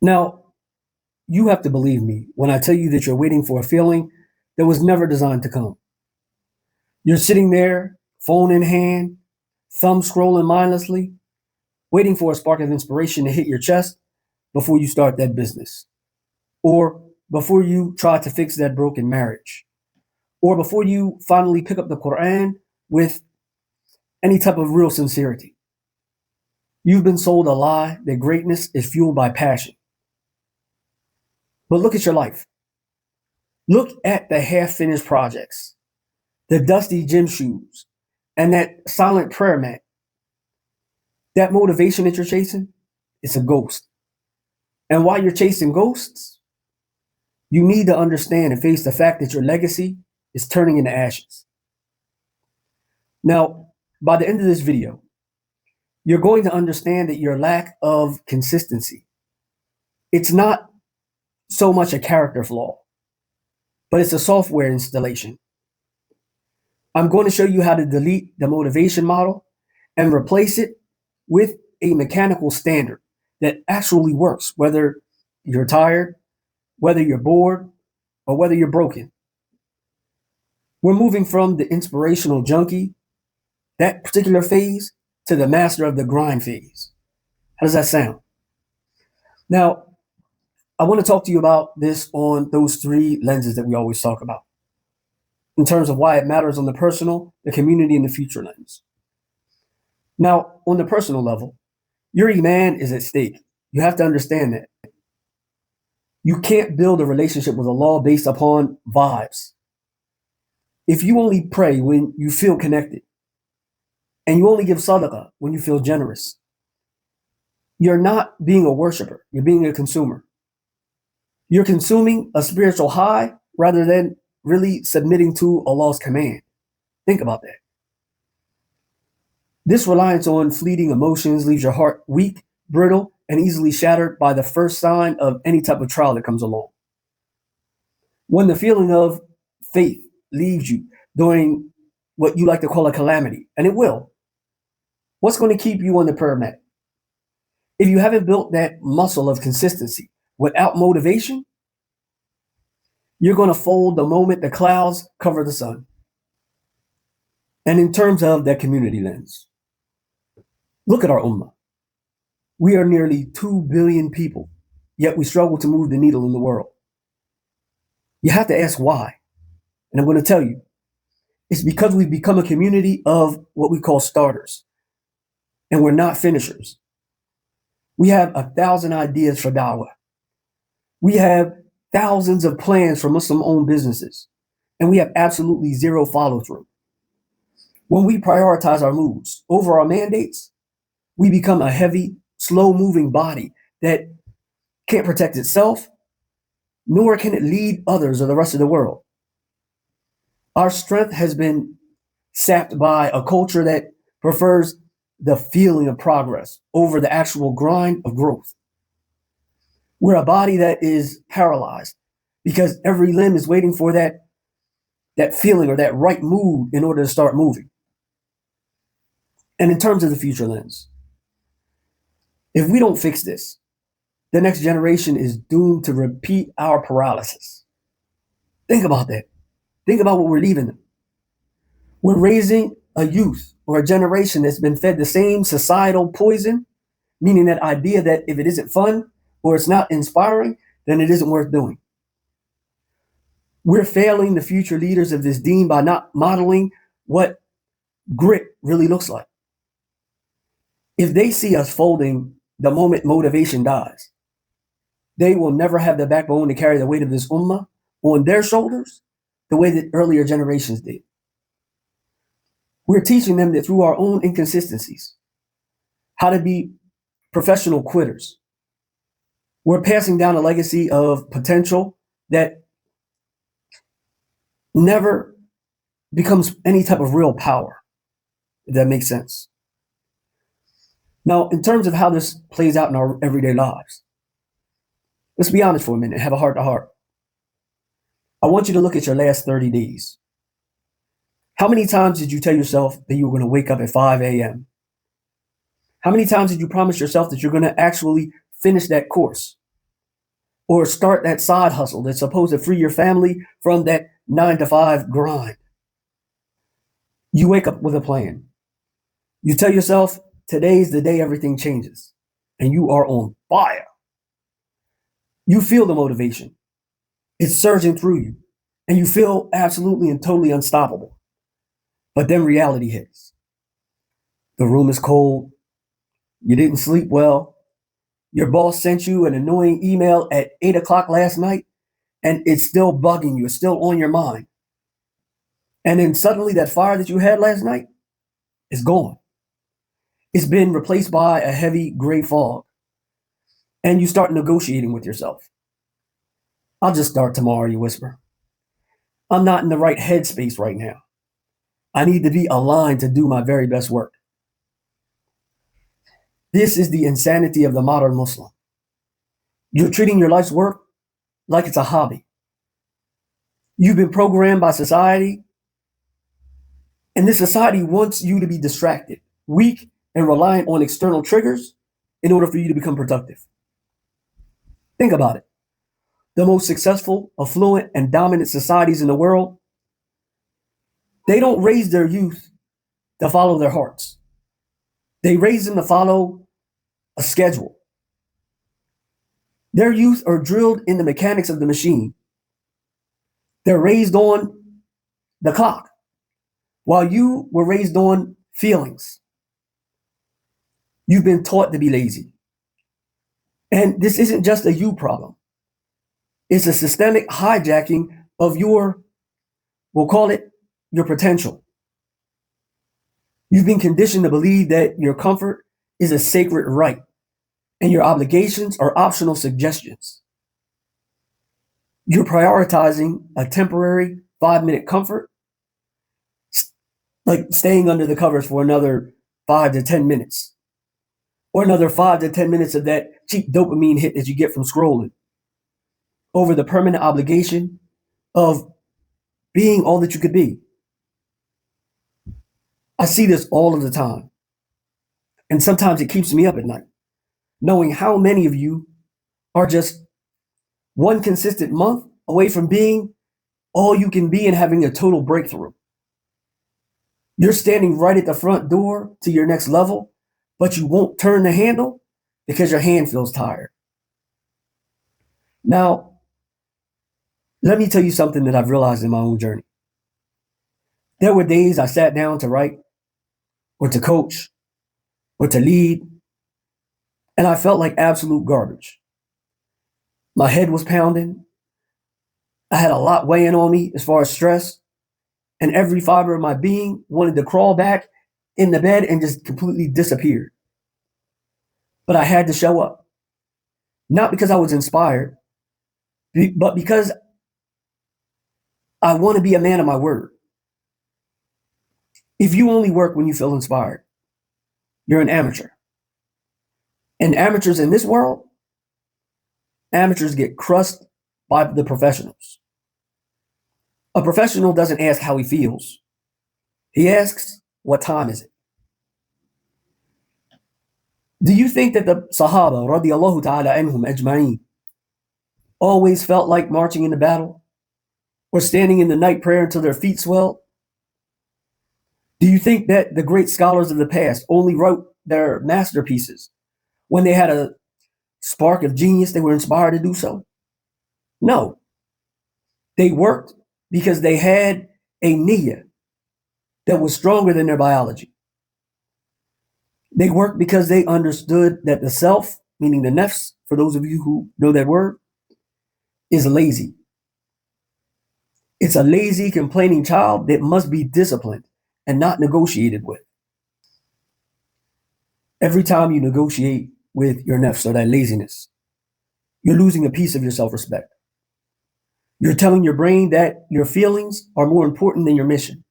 Now, you have to believe me when I tell you that you're waiting for a feeling that was never designed to come. You're sitting there, phone in hand, thumb scrolling mindlessly, waiting for a spark of inspiration to hit your chest before you start that business, or before you try to fix that broken marriage, or before you finally pick up the Quran with any type of real sincerity. You've been sold a lie that greatness is fueled by passion. But look at your life. Look at the half-finished projects, the dusty gym shoes, and that silent prayer mat. That motivation that you're chasing, it's a ghost. And while you're chasing ghosts, you need to understand and face the fact that your legacy is turning into ashes. Now, by the end of this video, you're going to understand that your lack of consistency, it's not so much a character flaw, but it's a software installation. I'm going to show you how to delete the motivation model and replace it with a mechanical standard that actually works, whether you're tired, whether you're bored, or whether you're broken. We're moving from the inspirational junkie, that particular phase, to the master of the grind phase. How does that sound? Now, I want to talk to you about this on those three lenses that we always talk about, in terms of why it matters on the personal, the community, and the future lens. Now, on the personal level, your iman is at stake. You have to understand that. You can't build a relationship with Allah based upon vibes. If you only pray when you feel connected, and you only give sadaqah when you feel generous, you're not being a worshiper, you're being a consumer. You're consuming a spiritual high rather than really submitting to Allah's command. Think about that. This reliance on fleeting emotions leaves your heart weak, brittle, and easily shattered by the first sign of any type of trial that comes along. When the feeling of faith leaves you during what you like to call a calamity, and it will, what's going to keep you on the prayer mat? If you haven't built that muscle of consistency without motivation, you're going to fold the moment the clouds cover the sun. And in terms of that community lens, look at our ummah. We are nearly 2 billion people, yet we struggle to move the needle in the world. You have to ask why. And I'm going to tell you, it's because we've become a community of what we call starters, and we're not finishers. We have 1,000 ideas for da'wah. We have thousands of plans for Muslim-owned businesses, and we have absolutely zero follow-through. When we prioritize our moods over our mandates, we become a heavy, slow-moving body that can't protect itself, nor can it lead others or the rest of the world. Our strength has been sapped by a culture that prefers the feeling of progress over the actual grind of growth. We're a body that is paralyzed because every limb is waiting for that feeling or that right mood in order to start moving. And in terms of the future lens, if we don't fix this, the next generation is doomed to repeat our paralysis. Think about that. Think about what we're leaving them. We're raising a youth or a generation that's been fed the same societal poison, meaning that idea that if it isn't fun or it's not inspiring, then it isn't worth doing. We're failing the future leaders of this deen by not modeling what grit really looks like. If they see us folding the moment motivation dies, they will never have the backbone to carry the weight of this ummah on their shoulders the way that earlier generations did. We're teaching them that through our own inconsistencies, how to be professional quitters. We're passing down a legacy of potential that never becomes any type of real power, if that makes sense. Now, in terms of how this plays out in our everyday lives, let's be honest for a minute, have a heart to heart. I want you to look at your last 30 days. How many times did you tell yourself that you were going to wake up at 5 a.m.? How many times did you promise yourself that you're going to actually finish that course? or start that side hustle that's supposed to free your family from that 9 to 5 grind. You wake up with a plan. You tell yourself, today's the day everything changes, and you are on fire. You feel the motivation. It's surging through you, and you feel absolutely and totally unstoppable. But then reality hits. The room is cold. You didn't sleep well. Your boss sent you an annoying email at 8 o'clock last night, and it's still bugging you. It's still on your mind. And then suddenly that fire that you had last night is gone. It's been replaced by a heavy gray fog. And you start negotiating with yourself. I'll just start tomorrow, you whisper. I'm not in the right headspace right now. I need to be aligned to do my very best work. This is the insanity of the modern Muslim. You're treating your life's work like it's a hobby. You've been programmed by society, and this society wants you to be distracted, weak, and reliant on external triggers in order for you to become productive. Think about it. The most successful, affluent, and dominant societies in the world, they don't raise their youth to follow their hearts. They raise them to follow a schedule. Their youth are drilled in the mechanics of the machine. They're raised on the clock, while you were raised on feelings. You've been taught to be lazy. And this isn't just a you problem. It's a systemic hijacking of your, we'll call it your potential. You've been conditioned to believe that your comfort is a sacred right and your obligations are optional suggestions. You're prioritizing a temporary 5-minute comfort, like staying under the covers for another 5 to 10 minutes, or another 5 to 10 minutes of that cheap dopamine hit that you get from scrolling, over the permanent obligation of being all that you could be. I see this all of the time. And sometimes it keeps me up at night, knowing how many of you are just one consistent month away from being all you can be and having a total breakthrough. You're standing right at the front door to your next level, but you won't turn the handle because your hand feels tired. Now, let me tell you something that I've realized in my own journey. There were days I sat down to write or to coach or to lead, and I felt like absolute garbage. My head was pounding. I had a lot weighing on me as far as stress, and every fiber of my being wanted to crawl back in the bed and just completely disappeared. But I had to show up, not because I was inspired, but because I want to be a man of my word. If you only work when you feel inspired, you're an amateur. And amateurs in this world, amateurs get crushed by the professionals. A professional doesn't ask how he feels. He asks, what time is it? Do you think that the Sahaba, radiyallahu ta'ala anhum ajma'een, always felt like marching into battle or standing in the night prayer until their feet swelled? Do you think that the great scholars of the past only wrote their masterpieces when they had a spark of genius, they were inspired to do so? No. They worked because they had a niyyah that was stronger than their biology. They worked because they understood that the self, meaning the nafs, for those of you who know that word, is lazy. It's a lazy, complaining child that must be disciplined and not negotiated with. Every time you negotiate with your nafs or that laziness, you're losing a piece of your self-respect. You're telling your brain that your feelings are more important than your mission.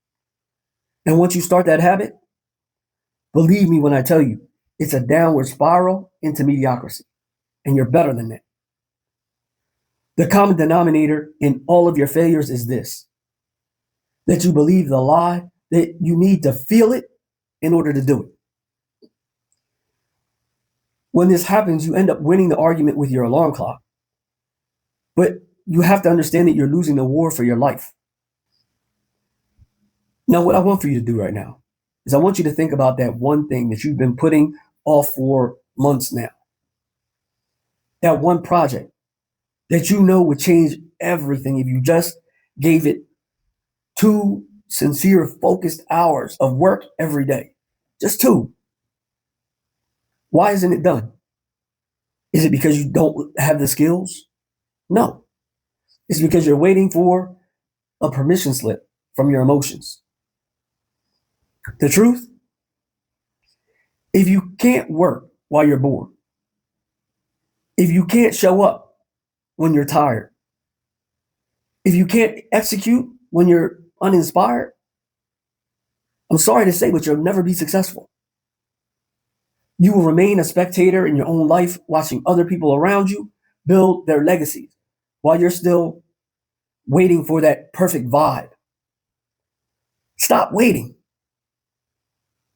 And once you start that habit, believe me when I tell you, it's a downward spiral into mediocrity, and you're better than that. The common denominator in all of your failures is this: that you believe the lie that you need to feel it in order to do it. When this happens, you end up winning the argument with your alarm clock But you have to understand that you're losing the war for your life. Now, what I want for you to do right now is I want you to think about that one thing that you've been putting off for months now. That one project that you know would change everything if you just gave it 2 sincere, focused hours of work every day. Just 2. Why isn't it done? Is it because you don't have the skills? No. It's because you're waiting for a permission slip from your emotions. The truth, if you can't work while you're bored, if you can't show up when you're tired, if you can't execute when you're uninspired, I'm sorry to say, but you'll never be successful. You will remain a spectator in your own life, watching other people around you build their legacies while you're still waiting for that perfect vibe. Stop waiting.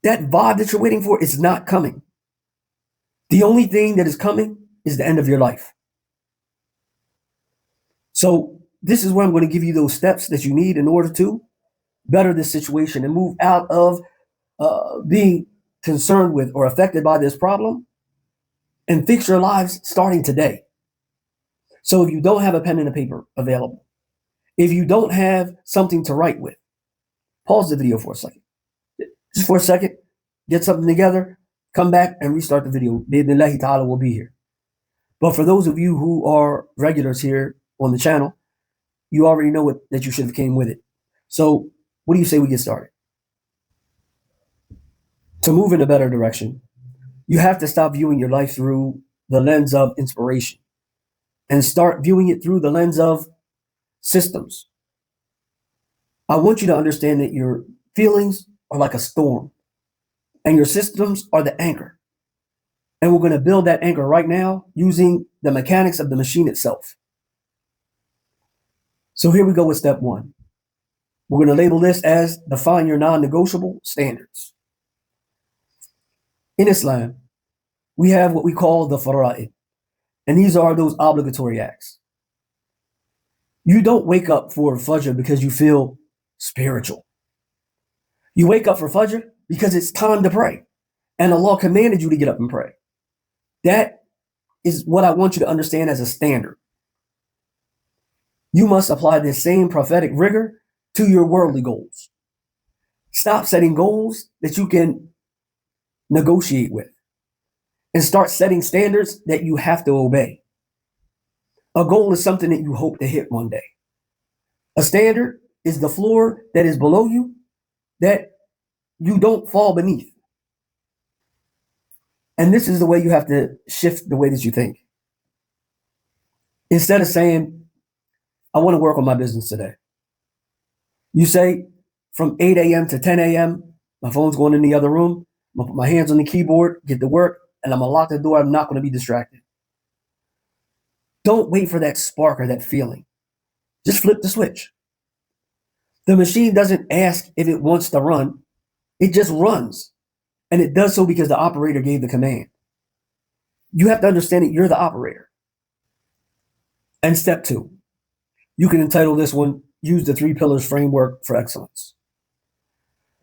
That vibe that you're waiting for is not coming. The only thing that is coming is the end of your life. So this is where I'm going to give you those steps that you need in order to better this situation and move out of being concerned with or affected by this problem and fix your lives starting today. So if you don't have a pen and a paper available, if you don't have something to write with, pause the video for a second. Just for a second, get something together, come back and restart the video. Bi'idhnillahi ta'ala will be here. But for those of you who are regulars here on the channel, you already know that you should have came with it. So what do you say we get started? To move in a better direction, you have to stop viewing your life through the lens of inspiration and start viewing it through the lens of systems. I want you to understand that your feelings are like a storm and your systems are the anchor. And we're going to build that anchor right now using the mechanics of the machine itself. So here we go with step 1. We're going to label this as define your non-negotiable standards. In Islam, we have what we call the fara'id, and these are those obligatory acts. You don't wake up for Fajr because you feel spiritual. You wake up for Fajr because it's time to pray, and Allah commanded you to get up and pray. That is what I want you to understand as a standard. You must apply this same prophetic rigor to your worldly goals. Stop setting goals that you can negotiate with and start setting standards that you have to obey. A goal is something that you hope to hit one day. A standard is the floor that is below you that you don't fall beneath. And this is the way you have to shift the way that you think. Instead of saying, I want to work on my business today, you say from 8 a.m. to 10 a.m., my phone's going in the other room, I'm going to put my hands on the keyboard, get to work, and I'm going to lock the door. I'm not going to be distracted. Don't wait for that spark or that feeling. Just flip the switch. The machine doesn't ask if it wants to run. It just runs. And it does so because the operator gave the command. You have to understand that you're the operator. And step 2, you can entitle this one, use the 3 pillars framework for excellence.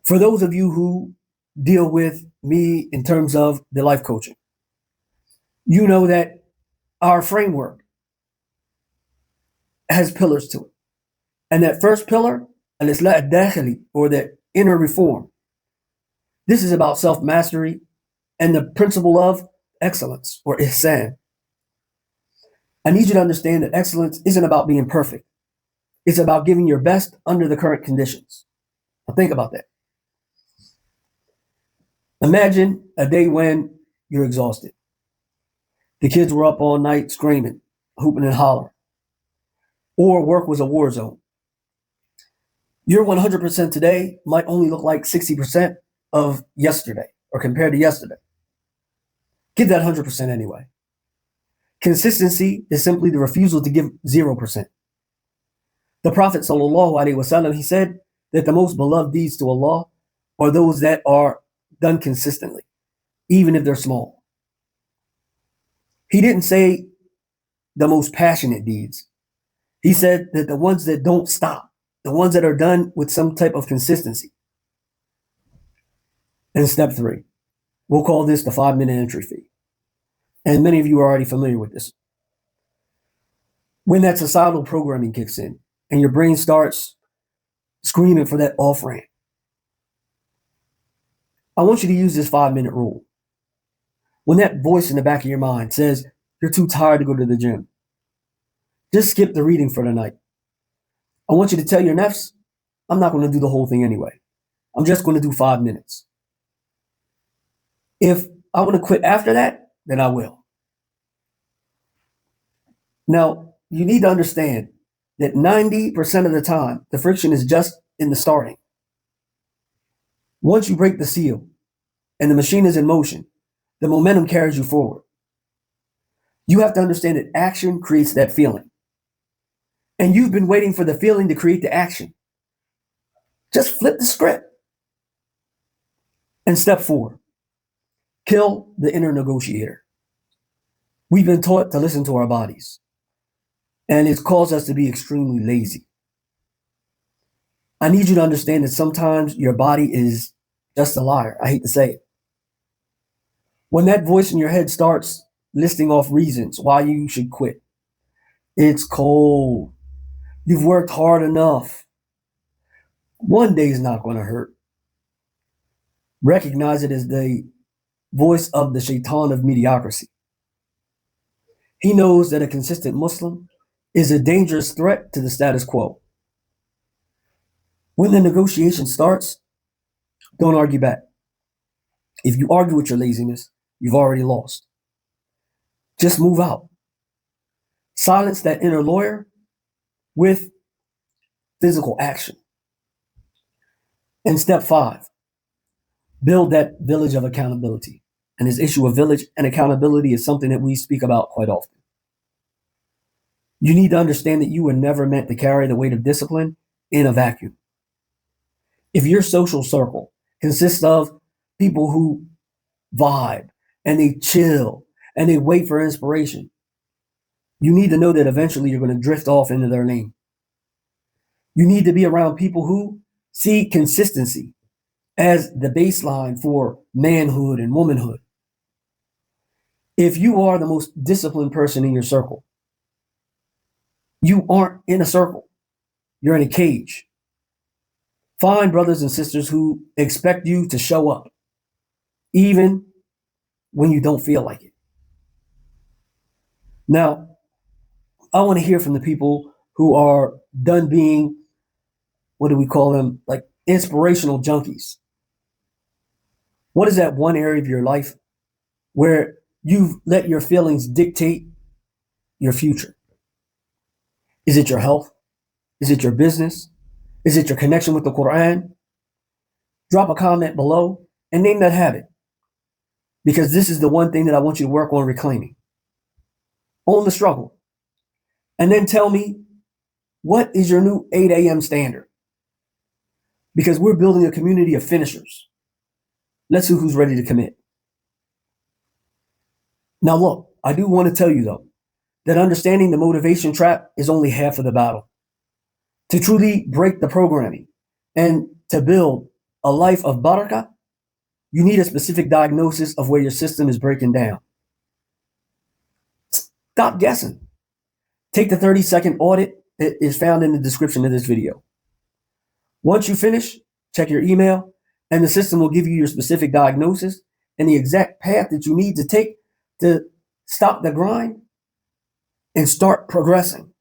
For those of you who deal with me in terms of the life coaching, you know that our framework has pillars to it. And that first pillar, al-islah al-dakhili, or the inner reform. This is about self-mastery and the principle of excellence, or ihsan. I need you to understand that excellence isn't about being perfect. It's about giving your best under the current conditions. Now think about that. Imagine a day when you're exhausted. The kids were up all night screaming, hooping and hollering, or work was a war zone. Your 100% today might only look like 60% of yesterday or compared to yesterday. Give that 100% anyway. Consistency is simply the refusal to give 0%. The Prophet ﷺ, he said that the most beloved deeds to Allah are those that are done consistently, even if they're small. He didn't say the most passionate deeds. He said that the ones that don't stop, the ones that are done with some type of consistency. And step 3, we'll call this the 5-minute entry fee. And many of you are already familiar with this. When that societal programming kicks in and your brain starts screaming for that off ramp, I want you to use this 5-minute rule. When that voice in the back of your mind says you're too tired to go to the gym, just skip the reading for the night. I want you to tell your Nafs, I'm not going to do the whole thing anyway. I'm just going to do 5 minutes. If I want to quit after that, then I will. Now, you need to understand that 90% of the time, the friction is just in the starting. Once you break the seal and the machine is in motion, the momentum carries you forward. You have to understand that action creates that feeling. And you've been waiting for the feeling to create the action. Just flip the script. And step 4, kill the inner negotiator. We've been taught to listen to our bodies, and it's caused us to be extremely lazy. I need you to understand that sometimes your body is just a liar. I hate to say it. When that voice in your head starts listing off reasons why you should quit, it's cold. You've worked hard enough. One day is not going to hurt. Recognize it as the voice of the shaitan of mediocrity. He knows that a consistent Muslim is a dangerous threat to the status quo. When the negotiation starts, don't argue back. If you argue with your laziness, you've already lost. Just move out. Silence that inner lawyer with physical action. And step 5, build that village of accountability. And this issue of village and accountability is something that we speak about quite often. You need to understand that you were never meant to carry the weight of discipline in a vacuum. If your social circle consists of people who vibe and they chill and they wait for inspiration, you need to know that eventually you're going to drift off into their lane. You need to be around people who see consistency as the baseline for manhood and womanhood. If you are the most disciplined person in your circle, you aren't in a circle. You're in a cage. Find brothers and sisters who expect you to show up, even when you don't feel like it. Now, I want to hear from the people who are done being, what do we call them? Like inspirational junkies. What is that one area of your life where you've let your feelings dictate your future? Is it your health? Is it your business? Is it your connection with the Quran? Drop a comment below and name that habit. Because this is the one thing that I want you to work on reclaiming. Own the struggle. And then tell me, what is your new 8 a.m. standard? Because we're building a community of finishers. Let's see who's ready to commit. Now look, I do want to tell you though, that understanding the motivation trap is only half of the battle. To truly break the programming and to build a life of Barakah, you need a specific diagnosis of where your system is breaking down. Stop guessing. Take the 30-second audit that is found in the description of this video. Once you finish, check your email, and the system will give you your specific diagnosis and the exact path that you need to take to stop the grind and start progressing.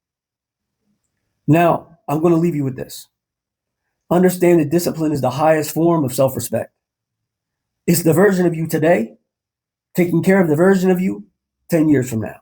Now, I'm going to leave you with this. Understand that discipline is the highest form of self-respect. It's the version of you today taking care of the version of you 10 years from now.